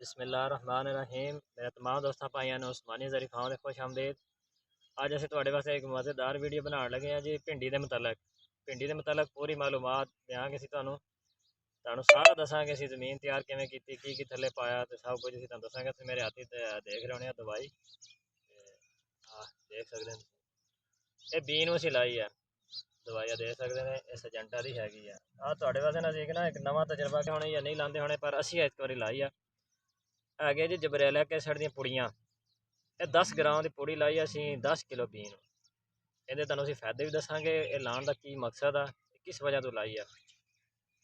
बिस्मिल्लाहिर्रहमानिर्रहीम। मेरे तमाम दोस्तों भाइयों ने उस्मानी ज़री खाओ दे खुश आमदीद। अज असीं तुहाडे वास्ते एक मज़ेदार वीडियो बनाने लगे हैं जी भिंडी के मुतलक पूरी मालूमात देंगे असीं तुहानूं सारा दसांगे असीं ज़मीन तैयार किवें कीती की थल्ले पाया ते सब कुछ असीं तुहानूं दसांगे। तुसीं मेरे हाथी देख रहे होने दवाई देख सकते हैं ये बी नूं असीं लाई है दवाइयां देख सकते हैं इस एजेंटा की हैगी है। तुहाडे वास्ते ना एक नवा तजर्बा होने या नहीं लाते होने पर असीं एक बारी लाई है जी जबरेलिक एसिड दी पुड़ियाँ। ये 10 ग्राम की पुड़ी लाई असीं 10 किलो बीन। ये तुहानूं असीं फायदे भी दसांगे ये लाने का की मकसद है किस वजह तो लाई है।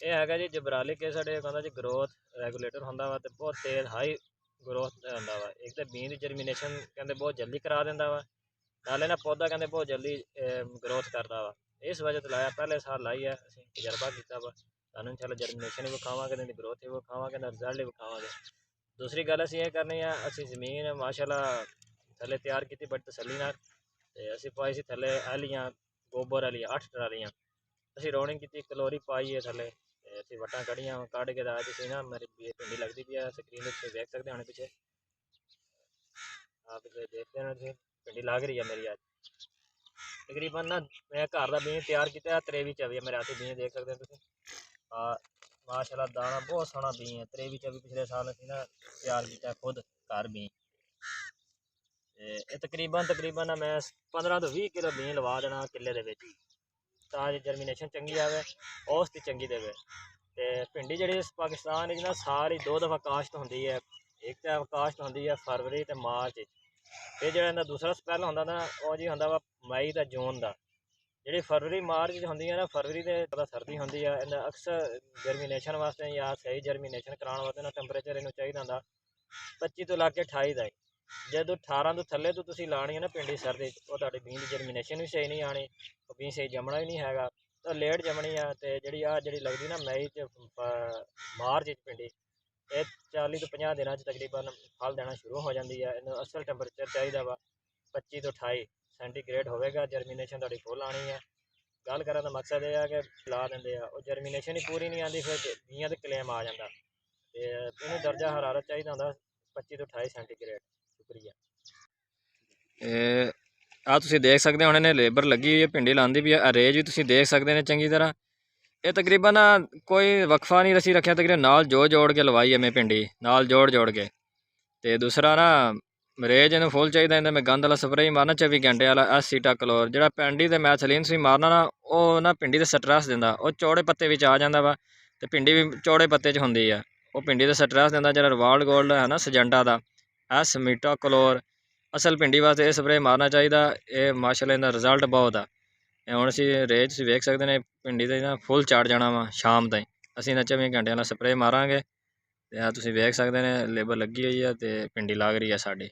ये है जी जबरेलिक एसिड कहता जी ग्रोथ रेगूलेटर होंदा वा ते बहुत तेज़ हाई ग्रोथ होंदा वा। एक तो बीन की जर्मीनेशन कहते बहुत जल्दी करा दिंदा वा, नाले ना पौधा कहते बहुत जल्दी ग्रोथ करता वा। इस वजह तो लाया पहले साल लाई है असीं तजर्बा किया वा। तुहानूं इंशाअल्लाह जर्मीनेशन भी विखावांगे ते ग्रोथ भी विखावांगे ते रिजल्ट भी विखावांगे। दूसरी गल असीं ये करनी है असीं जमीन माशाअल्लाह थल्ले तैयार की बड़ी तसल्ली नाल ते असीं पाई सी थल्ले आलियां गोबर आलियां 8 ट्रालियां असीं रोनिंग की कलोरी पाई है थल्ले असीं वट्टां कढ़ियां कढ़ के अज असीं ना मेरी भिंडी लगती पई है स्क्रीन पर देख सकते होने पिछे आप देखते हैं तुसीं भिंडी लग रही है मेरी अज तकरीबन ना मैं घर का बीन तैयार किया 23-24 मेरे हाथी बीन देख सकते हैं तुसीं माशाअल्लाह दाना बहुत सोहना बीन है 23-24 पिछले साल असीं ना तैयार किया खुद घर बीन। तकरीबन ना मैं 15 तो 20 किलो बीन लवा देना किले दे विच तां जर्मीनेशन चंगी आवे औसत चंगी देवे। ते भिंडी जिहड़ी पाकिस्तान ना साल 2 दफ़ा काश्त होंदी है। एक तो काश्त होंदी है फरवरी ते मार्च फिर जो इहदा दूसरा स्पैल होंदा ना वो जी होंदा वा मई ते जून का। जी फरवरी मार्च होंदी है ना फरवरी से ज़्यादा सर्दी होंदी है इन्हें अक्सर जर्मीनेशन वास्ते या सही जर्मीनेशन कराने वास्ते ना टैंपरेचर इन्हूं चाहिए होंदा 25 तो लाके 28 का। जो 18 तो थल्ले तो तुसीं लानी है ना भिंडी सर्दी वो तुहाडी बीन की जर्मीनेशन भी सही नहीं आनी बीन सही जमना भी नहीं हैगा तो लेट जमनी है। तो जी लगती ना मई मार्च भिंडी ये 40 तो 50 दिनों तकरीबन फल देना शुरू हो जाती है। इन्हूं असल टैंपरेचर चाहिए वा 25 तो 28 सेंटीग्रेड होगा जर्मीनेशन तुहाडी फुल आनी है। गल करने का मकसद यह है कि ला देंगे और जर्मीनेशन ही पूरी नहीं आती फिर बीआं तो क्लेम आ जाता तो इन्हें दर्जा हरारत चाहिए होंदा 25 तो 28 सेंटीग्रेड। शुक्रिया। आ तुसीं देख सकते हो इन्हें लेबर लगी हुई है भिंडी लांदी भी है अरेज भी तुसीं देख सकते हैं चंगी तरह। ये तकरीबन कोई वक्फा नहीं रसी रखा तकरीबन नाल जोड़ के लवाई है मैं भिंडी नाल जोड़ के। तो दूसरा ना रेज इन फुल चाहिए इन्हें मैं गंद वाला स्प्रे ही मारना 24 घंटे वाला एसीटा क्लोर जो पैंडी तो मैथलीन से मारना ना वो ना भिंडी से स्ट्रैस दिंदा वो चौड़े पत्ते विच आ जाता वा तो भिंडी भी चौड़े पत्ते च होंदी है वो भिंडी का स्ट्रैस दिंदा जो रवाल्ड गोल्ड है ना सजेंटा का एसीटा क्लोर असल भिंडी वास्ते ये स्प्रे मारना चाहिए। ये माशाअल्लाह इनका रिजल्ट बहुत है। हुण असीं रेज तुसीं वेख सकते हैं भिंडी ते ना फुल चढ़ जाना वा शाम ताईं असीं 24 घंटे वाला स्प्रे मारांगे। तुसीं वेख सकते हैं लेबर लगी हुई है तो भिंडी लग रही है साडी।